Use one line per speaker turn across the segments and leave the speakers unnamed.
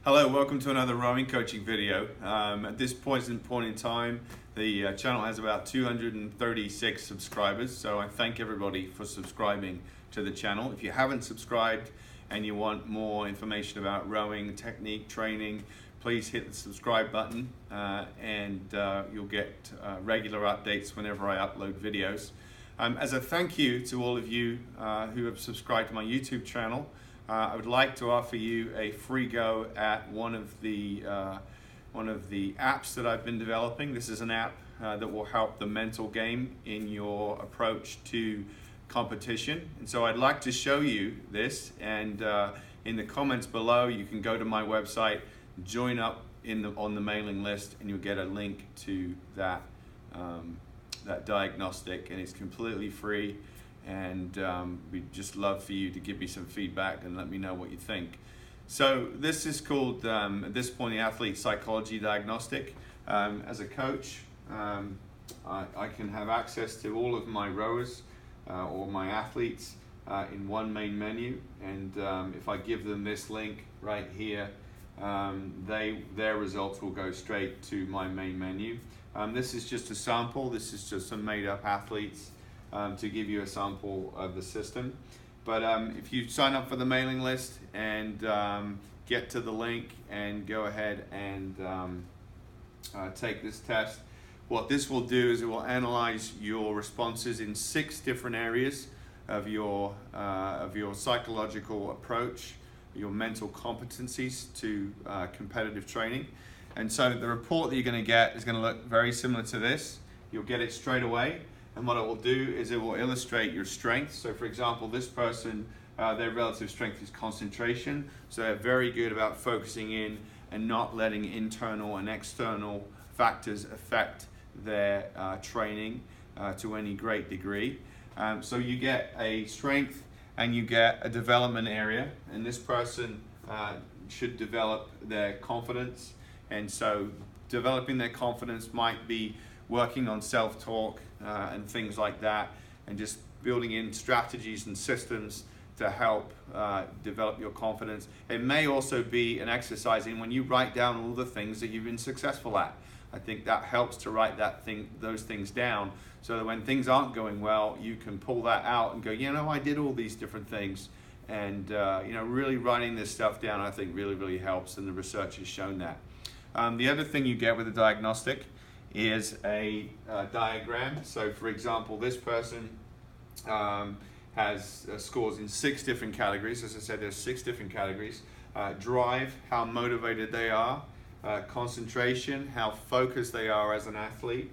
Hello, welcome to another rowing coaching video. At this point in time, the channel has about 236 subscribers, so I thank everybody for subscribing to the channel. If you haven't subscribed and you want more information about rowing, technique, training, please hit the subscribe button and you'll get regular updates whenever I upload videos. As a thank you to all of you who have subscribed to my YouTube channel, I would like to offer you a free go at one of the apps that I've been developing. This is an app that will help the mental game in your approach to competition. And so I'd like to show you this, and in the comments below you can go to my website, join up on the mailing list, and you'll get a link to that diagnostic, and it's completely free. And we'd just love for you to give me some feedback and let me know what you think. So this is called, at this point, the Athlete Psychology Diagnostic. As a coach, I can have access to all of my rowers or my athletes in one main menu, and if I give them this link right here, their results will go straight to my main menu. This is just a sample. This is just some made-up athletes to give you a sample of the system. But if you sign up for the mailing list and get to the link and go ahead and take this test, what this will do is it will analyze your responses in 6 different areas of your psychological approach, your mental competencies to competitive training. And so the report that you're going to get is going to look very similar to this. You'll get it straight away. And what it will do is it will illustrate your strengths. So for example, this person, their relative strength is concentration. So they're very good about focusing in and not letting internal and external factors affect their training to any great degree. So you get a strength and you get a development area. And this person should develop their confidence. And so developing their confidence might be working on self-talk and things like that, and just building in strategies and systems to help develop your confidence. It may also be an exercise in when you write down all the things that you've been successful at. I think that helps to write those things down, so that when things aren't going well, you can pull that out and go, you know, I did all these different things. And you know, really writing this stuff down, I think really helps, and the research has shown that. The other thing you get with a diagnostic is a diagram. So for example, this person has scores in 6 different categories. As I said, there's 6 different categories. Drive, how motivated they are. Concentration, how focused they are as an athlete.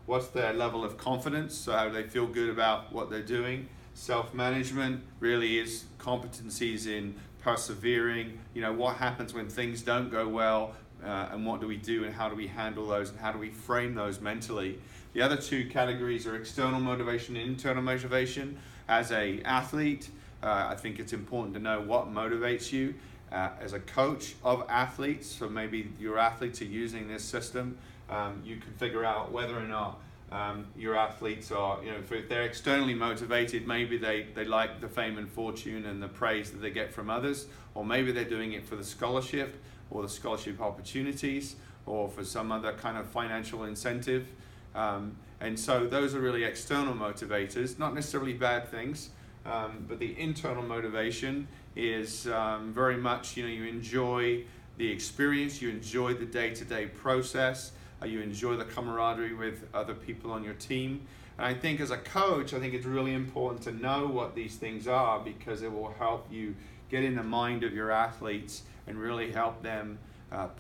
What's their level of confidence, so how they feel good about what they're doing. Self-management really is competencies in persevering. You know, what happens when things don't go well, and what do we do, and how do we handle those, and how do we frame those mentally. The other 2 categories are external motivation and internal motivation. As an athlete, I think it's important to know what motivates you. As a coach of athletes, so maybe your athletes are using this system, you can figure out whether or not your athletes are, you know, if they're externally motivated, maybe they like the fame and fortune and the praise that they get from others, or maybe they're doing it for the scholarship or the scholarship opportunities, or for some other kind of financial incentive. And so those are really external motivators, not necessarily bad things, but the internal motivation is very much, you know, you enjoy the experience, you enjoy the day-to-day process, you enjoy the camaraderie with other people on your team. And I think as a coach, I think it's really important to know what these things are, because it will help you get in the mind of your athletes and really help them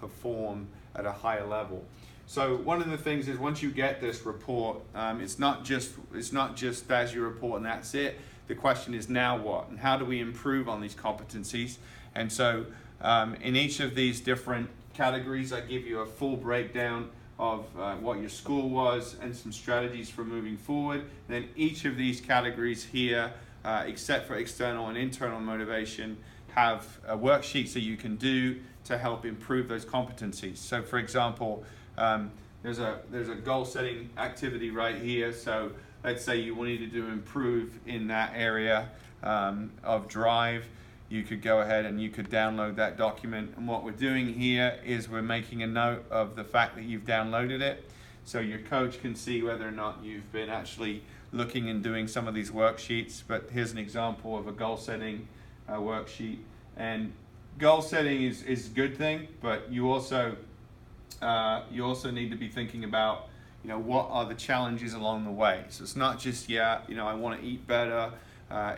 perform at a higher level. So one of the things is, once you get this report, it's not just as you report and that's it. The question is, now what? And how do we improve on these competencies? And so in each of these different categories, I give you a full breakdown of what your score was and some strategies for moving forward. And then each of these categories here, except for external and internal motivation, have worksheets that you can do to help improve those competencies. So for example, there's a goal setting activity right here. So let's say you wanted to improve in that area of drive. you could go ahead and you could download that document. And what we're doing here is we're making a note of the fact that you've downloaded it, so your coach can see whether or not you've been actually looking and doing some of these worksheets. But here's an example of a goal setting worksheet. And goal setting is a good thing, but you also need to be thinking about, what are the challenges along the way. So it's not just, I want to eat better.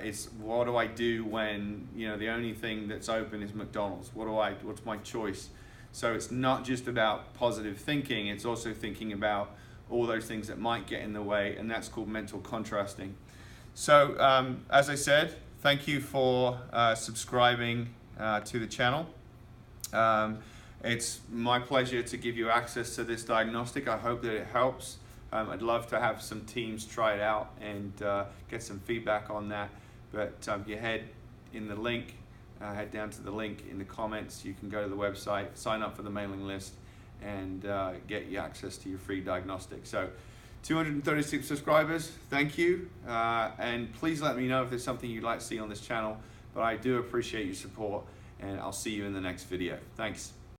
It's what do I do when, the only thing that's open is McDonald's? What's my choice? So it's not just about positive thinking, it's also thinking about all those things that might get in the way, and that's called mental contrasting. So as I said, thank you for subscribing to the channel. It's my pleasure to give you access to this diagnostic. I hope that it helps. I'd love to have some teams try it out and get some feedback on that. But you head down to the link in the comments. You can go to the website, sign up for the mailing list, and get you access to your free diagnostic. So 236 subscribers, thank you. And please let me know if there's something you'd like to see on this channel. But I do appreciate your support, and I'll see you in the next video. Thanks.